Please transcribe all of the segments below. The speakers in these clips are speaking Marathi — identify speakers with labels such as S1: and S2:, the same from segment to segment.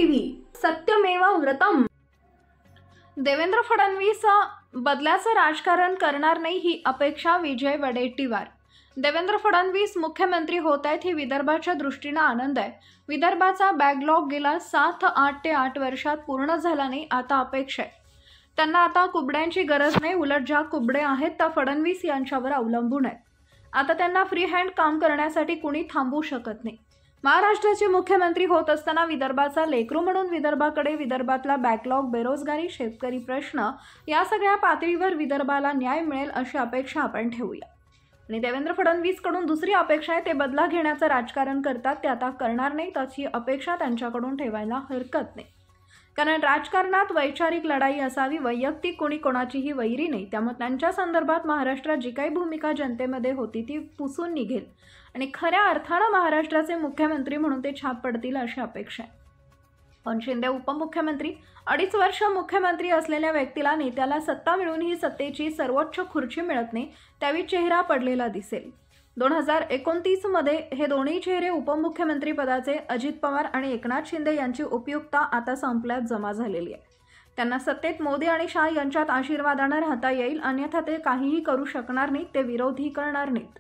S1: टीव्ही सत्यमेव व्रतम। देवेंद्र फडणवीस बदल्याचं राजकारण करणार नाही ही अपेक्षा विजय वडेट्टीवार। देवेंद्र फडणवीस मुख्यमंत्री होत आहेत ही विदर्भाच्या दृष्टीने आनंद आहे। विदर्भाचा बॅकलॉग गेला 8 ते 8 वर्षात पूर्ण झाला नाही, आता अपेक्षा आहे। त्यांना आता कुबड्यांची गरज नाही, उलट ज्या कुबडे आहेत त्या फडणवीस यांच्यावर अवलंबून आहेत। आता त्यांना फ्री हँड काम करण्यासाठी कुणी थांबवू शकत नाही। महाराष्ट्राचे मुख्यमंत्री होत असताना विदर्भाचा लेकरू म्हणून विदर्भाकडे, विदर्भातला बॅकलॉग, बेरोजगारी, शेतकरी प्रश्न या सगळ्या पातळीवर विदर्भाला न्याय मिळेल अशी अपेक्षा आपण ठेवूया। आणि देवेंद्र फडणवीस कडून दुसरी अपेक्षा आहे, ते बदला घेण्याचं राजकारण करतात, ते आता करणार नाही, त्याची अपेक्षा त्यांच्याकडून ठेवायला हरकत नाही। कारण राजकारणात वैचारिक लढाई असावी, वैयक्तिक कोणी कोणाचीही वैरी नाही। त्यामुळे त्यांच्या संदर्भात महाराष्ट्रात जी काही भूमिका जनतेमध्ये होती ती पुसून निघेल आणि खऱ्या अर्थानं महाराष्ट्राचे मुख्यमंत्री म्हणून ते छाप पडतील अशी अपेक्षा आहे। पण शिंदे उपमुख्यमंत्री, 2.5 वर्ष मुख्यमंत्री असलेल्या व्यक्तीला, नेत्याला सत्ता मिळूनही सत्तेची सर्वोच्च खुर्ची मिळत नाही, त्यावेळी चेहरा पडलेला दिसेल। 2029 मध्ये हे दोन्ही चेहरे उपमुख्यमंत्री पदाचे, अजित पवार आणि एकनाथ शिंदे यांची उपयुक्तता आता संपल्यात जमा झालेली आहे। त्यांना सत्तेत मोदी आणि शाह यांच्यात आशीर्वादाने राहता येईल, अन्यथा ते काहीही करू शकणार नाहीत, ते विरोधही करणार नाहीत।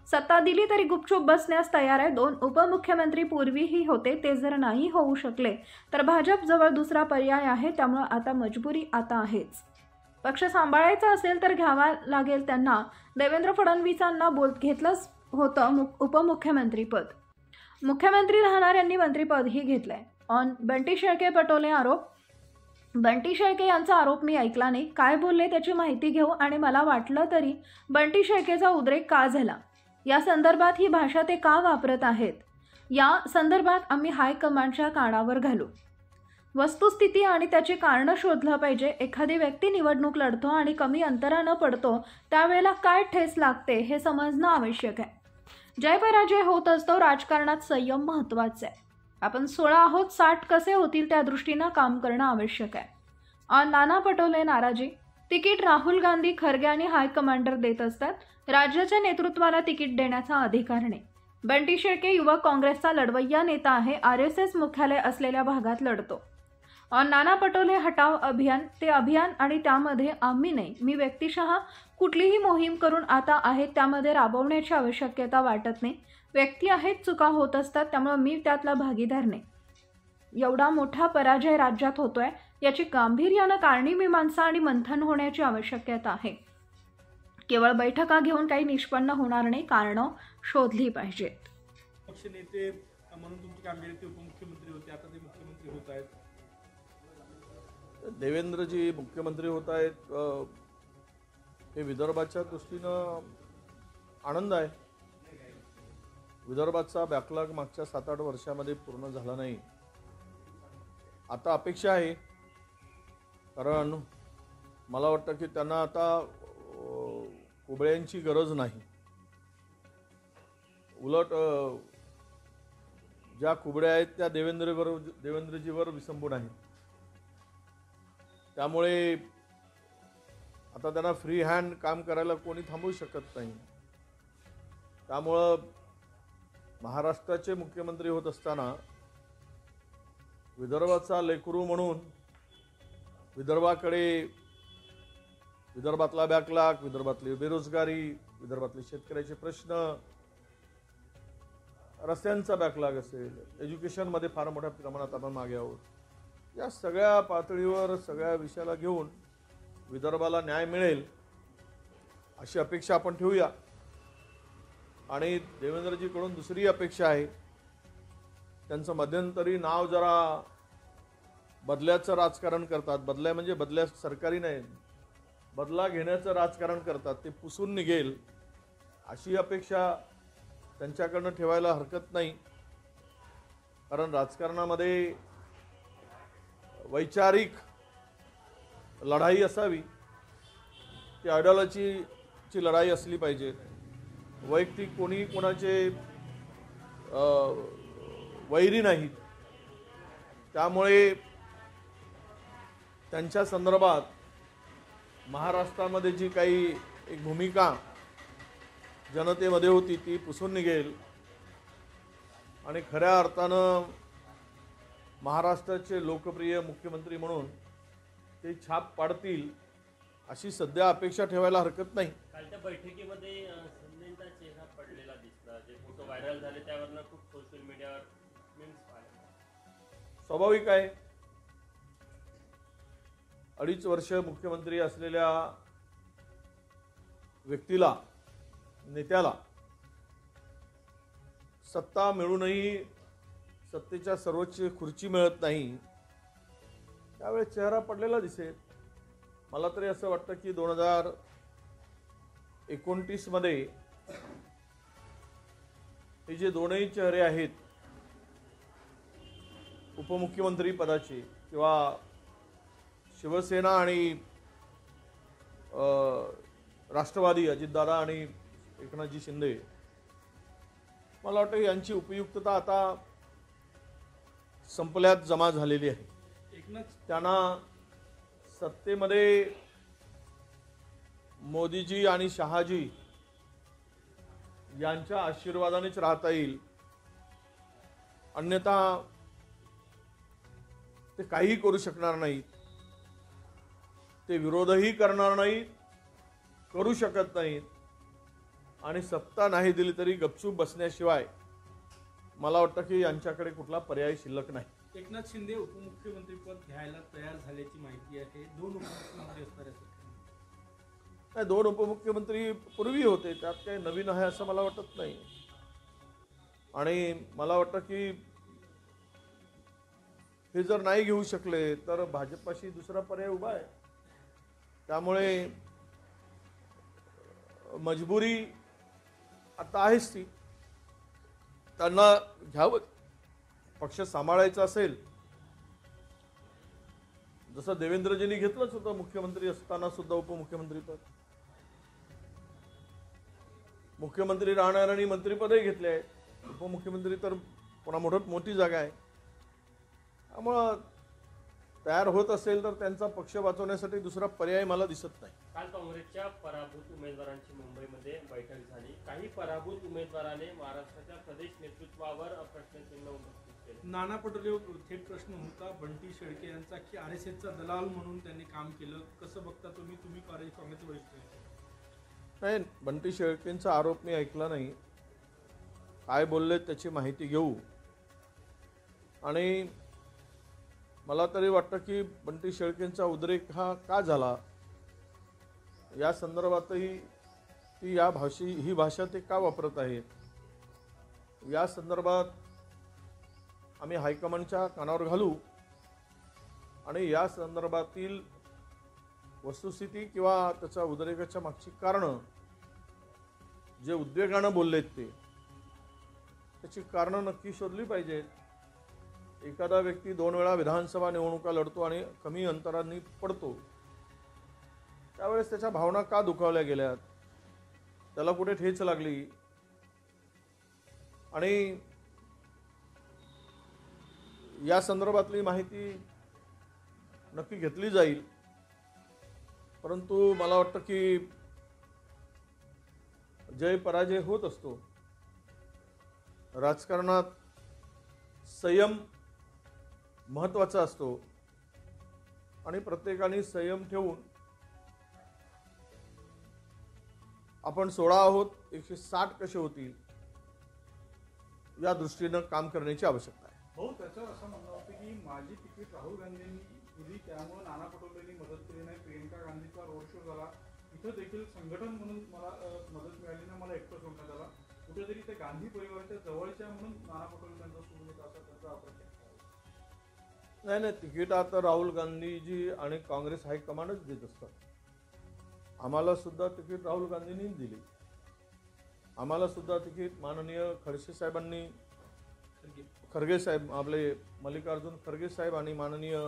S1: सत्ता दिली तरी गुपचूप बसण्यास तयार आहे। 2 उपमुख्यमंत्री पूर्वीही होते, ते जर नाही होऊ शकले तर भाजपजवळ दुसरा पर्याय आहे। त्यामुळे आता मजबुरी आता आहेच। पक्ष सांभाळायचा असेल तर घ्यावा लागेल त्यांना। देवेंद्र फडणवीसांना घेतलंच होतं उपमुख्यमंत्रीपद, मुख्यमंत्री राहणाऱ्यांनी मंत्रिपदही घेतलंय। बंटी शेळके पटोले आरोप, बंटी शेळके यांचा आरोप मी ऐकला नाही, काय बोलले त्याची माहिती घेऊ आणि मला वाटलं तरी बंटी शेळकेचा उद्रेक का झाला, या संदर्भात ही भाषा ते का वापरत आहेत, या संदर्भात आम्ही हायकमांडच्या कानावर घालू। वस्तुस्थिती आणि त्याची कारणं शोधलं पाहिजे। एखादी व्यक्ती निवडणूक लढतो आणि कमी अंतरानं पडतो, त्यावेळेला काय ठेस लागते हे समजणं आवश्यक आहे। जय पराजय होत असतो, राजकारणात संयम महत्त्वाचा आहे। आपण 16 आहोत, 60 कसे होतील त्या दृष्टीनं काम करणं आवश्यक आहे। नाना पटोले नाराजी, तिकीट राहुल गांधी, खरगे आणि हायकमांडर देत असतात, राज्याच्या नेतृत्वाला तिकीट देण्याचा अधिकार नाही। बंटी शेळके युवक काँग्रेसचा लढवय्या नेता आहे, RSS मुख्यालय असलेल्या भागात लढतो। नाना पटोले हटाव अभियान, ते अभियान आणि त्यामध्ये आम्ही नाही, मी व्यक्तिशः कुठलीही मोहीम करून आता आहेत त्यामध्ये राबवण्याची आवश्यकता वाटत नाही। व्यक्ती आहेत, चुका होत असतात, त्यामुळे मी त्यातला भागीदार नाही। एवढा मोठा पराजय राज्यात होतोय, याची गांभीर्यानं कारणी-मीमांसा आणि मंथन होण्याची आवश्यकता आहे। केवळ बैठका घेऊन काही निष्पन्न होणार नाही, कारणं शोधली पाहिजेत।
S2: पक्ष नेते म्हणून तुमची कामगिरी, ते उपमुख्यमंत्री होते, आता ते मुख्यमंत्री होत आहेत।
S3: देवेंद्रजी मुख्यमंत्री होत आहेत हे विदर्भाच्या दृष्टीनं आनंद आहे। विदर्भाचा बॅकलॉग मागच्या 7-8 वर्षामध्ये पूर्ण झाला नाही, आता अपेक्षा आहे। कारण मला वाटतं की त्यांना आता कुबड्यांची गरज नाही, उलट ज्या कुबड्या आहेत त्या देवेंद्रजीवर विसंबून आहेत। त्यामुळे आता त्यांना फ्री हँड काम करायला कोणी थांबवू शकत नाही। त्यामुळं महाराष्ट्राचे मुख्यमंत्री होत असताना विदर्भाचा लेकरू म्हणून विदर्भाकडे, विदर्भातला बॅकलॉग, विदर्भातली बेरोजगारी, विदर्भातले शेतकऱ्याचे प्रश्न, रस्त्यांचा बॅकलॉग असेल, एज्युकेशनमध्ये फार मोठ्या प्रमाणात आपण मागे आहोत, या सगळ्या पातळीवर सगळ्या विषयाला घेऊन विदर्भाला न्याय मिळेल अशी अपेक्षा आपण ठेवूया। आणि देवेंद्रजीकडून दुसरी अपेक्षा आहे, त्यांचं मध्यंतरी नाव जरा बदल्याचं राजकारण करतात, बदल्या म्हणजे बदल्या सरकारी नाही, बदला घेण्याचं राजकारण करतात, ते पुसून निघेल अशी अपेक्षा त्यांच्याकडनं ठेवायला हरकत नाही। कारण राजकारणामध्ये वैचारिक लढाई असावी, ती आयडिओलॉजीची लढाई असली पाहिजे। वैयक्तिक कोणी कोणाचे वैरी नाहीत। त्यामुळे त्यांच्या संदर्भात महाराष्ट्रामध्ये जी काही एक भूमिका जनतेमध्ये होती ती पुसून निघेल आणि खऱ्या अर्थानं महाराष्ट्राचे लोकप्रिय मुख्यमंत्री म्हणून ते छाप पाडतील अशी सध्या अपेक्षा ठेवायला हरकत नाही.
S4: कालच्या बैठकीमध्ये शिंदेचा चेहरा पडलेला दिसला, जे फोटो व्हायरल झाले त्यावरनं खूप सोशल मीडियावर मीम्स आले.
S3: स्वाभाविक आहे. 2.5 वर्ष मुख्यमंत्री असलेल्या व्यक्तीला, नेत्याला सत्ता मिळूनही सत्तेच्या सर्वोच्च खुर्ची मिळत नाही, त्यावेळेस चेहरा पडलेला दिसेल. मला तरी असं वाटतं की 2029 मध्ये हे जे दोनही चेहरे आहेत, उपमुख्यमंत्री पदाचे किंवा शिवसेना आणि राष्ट्रवादी अजितदादा आणि एकनाथजी शिंदे, मला वाटतं यांची उपयुक्तता आता संपल्यात जमा झालेली आहे. त्यांना सत्तेमध्ये मोदीजी आणि शहाजी यांच्या आशीर्वादानेच राहता येईल, अन्यथा ते काही करू शकणार नाहीत. ते विरोधही करणार नाहीत, करू शकत नाहीत, आणि सत्ता नाही दिली तरी गपचूप बसण्याशिवाय मला वाटतं की यांच्याकडे कुठला पर्याय शिल्लक नाही.
S2: एकनाथ शिंदे उपमुख्यमंत्रीपद घ्यायला तयार झाल्याची माहिती आहे. 2 उपमुख्यमंत्री असणार आहेत.
S3: नाही, 2 उपमुख्यमंत्री पूर्वी होते, त्यात काही नवीन आहे असं मला वाटत नाही. आणि मला वाटतं की हे जर नाही घेऊ शकले तर भाजपाशी दुसरा पर्याय उभा आहे. त्यामुळे मजबुरी आता आहेच ती. त्यांना घ्यावं, पक्ष सांभाळायचा असेल. जसं देवेंद्रजींनी घेतलंच होतं मुख्यमंत्री असताना सुद्धा उपमुख्यमंत्रीपद. मुख्यमंत्री राहणाऱ्यांनी मंत्रीपदही घेतले आहे. उपमुख्यमंत्री तर पुन्हा मोठी जागा आहे. त्यामुळं तयार होत असेल तर त्यांचा पक्ष वाचवण्यासाठी दुसरा पर्याय मला दिसत नाही.
S4: काल काँग्रेसच्या पराभूत उमेदवारांची मुंबईमध्ये बैठक झाली. काही पराभूत उमेदवारांनी महाराष्ट्राच्या प्रदेश नेतृत्वावर प्रश्नचिन्ह उपस्थित केले.
S2: नाना पटोले थेट प्रश्न होता बंटी शेळके यांचा की RSSचा दलाल म्हणून त्यांनी काम केलं. कसं बघता तुम्ही काँग्रेसचे वरिष्ठ आहे?
S3: नाही, बंटी शेळकेंचा आरोप मी ऐकला नाही. काय बोलले त्याची माहिती घेऊ. आणि मला तरी वाटतं की बंटी शेळकेंचा उद्रेक हा का झाला या संदर्भातही ती ही भाषा ते का वापरत आहेत या संदर्भात आम्ही हायकमांडच्या कानावर घालू आणि या संदर्भातील वस्तुस्थिती किंवा त्याच्या उद्रेकाच्या मागची कारणं जे उद्वेगानं बोललेत त्याची कारणं नक्की शोधली पाहिजेत. एखादा व्यक्ती 2 वेळा विधानसभा निवडणुका लढतो आणि कमी अंतरांनी पडतो, त्यावेळेस त्याच्या भावना का दुखावल्या गेल्यात, त्याला कुठे ठेच लागली, आणि या संदर्भातली माहिती नक्की घेतली जाईल. परंतु मला वाटतं की जय पराजय होत असतो. राजकारणात संयम महत्त्वाचा असतो आणि प्रत्येकाने संयम ठेवून आपण 16 आहोत 160 कसे होतील या दृष्टीनं काम करण्याची आवश्यकता आहे.
S5: भाऊ, त्याच्यावर असं म्हणणं होतं की माझी तिकीट राहुल गांधींनी दिली, त्यामुळे नाना पटोलेंनी मदत केली नाही. प्रियंका गांधीचा रोड शो झाला, इथं देखील संघटन म्हणून मला मदत मिळाली नाही, मला एकटं सोडण्यात आला. कुठेतरी ते गांधी परिवाराच्या जवळच्या म्हणून नाना पटोले त्यांचा सोडून असा त्यांचा अप्रत्यक्ष.
S3: नाही, तिकीट आता राहुल गांधीजी आणि काँग्रेस हायकमांडच देत असतात. आम्हाला सुद्धा तिकीट राहुल गांधींनीच दिली. आम्हाला सुद्धा तिकीट माननीय खडसे साहेबांनी, खरगे साहेब, आपले मल्लिकार्जुन खरगे साहेब आणि माननीय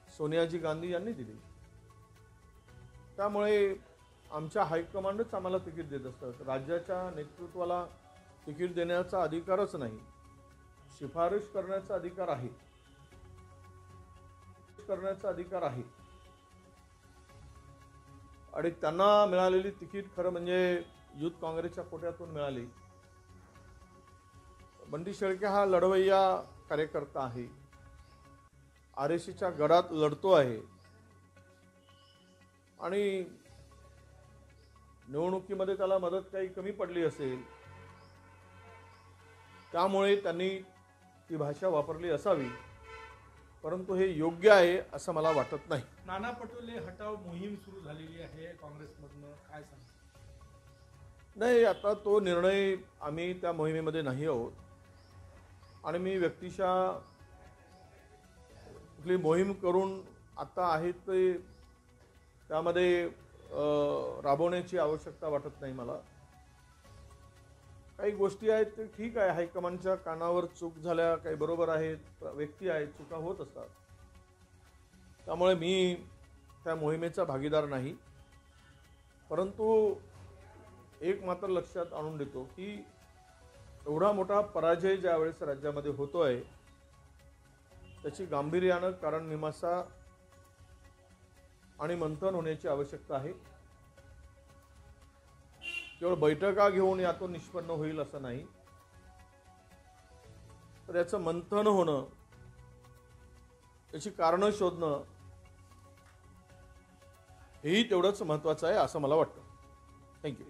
S3: सोनियाजी गांधी यांनी दिली. त्यामुळे आमच्या हायकमांडच आम्हाला तिकीट देत असतात. राज्याच्या नेतृत्वाला तिकीट देण्याचा अधिकारच नाही, शिफारस करण्याचा अधिकार आहे, आणि त्यांना मिळालेली तिकीट खरं म्हणजे युथ काँग्रेसच्या कोट्यातून मिळाली. बंटी शेळके हा लढवय्या कार्यकर्ता आहे. RSCच्या गडात लढतो आहे आणि निवडणुकीमध्ये त्याला मदत काही कमी पडली असेल, त्यामुळे त्यांनी ती भाषा वापरली असावी, परंतु हे योग्य आहे असं मला वाटत नाही.
S2: नाना पटोले हटाव मोहीम सुरू झालेली आहे काँग्रेसमधनं, काय सांगा?
S3: नाही, आता तो निर्णय आम्ही त्या मोहिमेमध्ये नाही आहोत आणि मी व्यक्तिशः कुठली मोहीम करून आता आहे ते त्यामध्ये राबवण्याची आवश्यकता वाटत नाही मला. काही गोष्टी आहेत ते ठीक आहे, हायकमांडच्या कानावर चूक झाल्या, काही बरोबर आहेत, व्यक्ती आहेत, चुका होत असतात, त्यामुळे मी त्या मोहिमेचा भागीदार नाही. परंतु एक मात्र लक्षात आणून देतो की एवढा मोठा पराजय ज्या वेळेस राज्यामध्ये होतोय त्याची गांभीर्यानं कारण मीमांसा आणि मंथन होण्याची आवश्यकता आहे. केवळ बैठका घेऊन यातून निष्पन्न होईल असं नाही, तर याचं मंथन होणं, याची कारणं शोधणं हेही तेवढंच महत्त्वाचं आहे असं मला वाटतं. थँक्यू.